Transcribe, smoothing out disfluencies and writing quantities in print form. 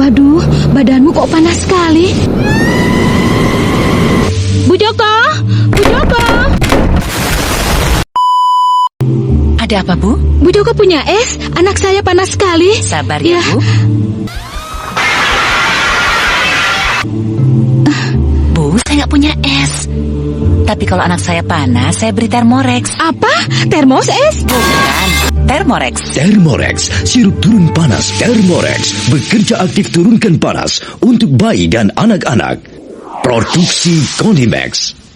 Waduh, badanmu kok panas sekali. Bu Joko, Bu Joko. Ada apa, Bu? Bu Joko punya es, anak saya panas sekali. Sabar ya, Bu. Bu, saya nggak punya es. Tapi kalau anak saya panas, saya beri Thermorex. Apa? Termos es? Bukan, Thermorex. Thermorex, sirup turun panas Thermorex. Bekerja aktif turunkan panas untuk bayi dan anak-anak. Produksi Konimax.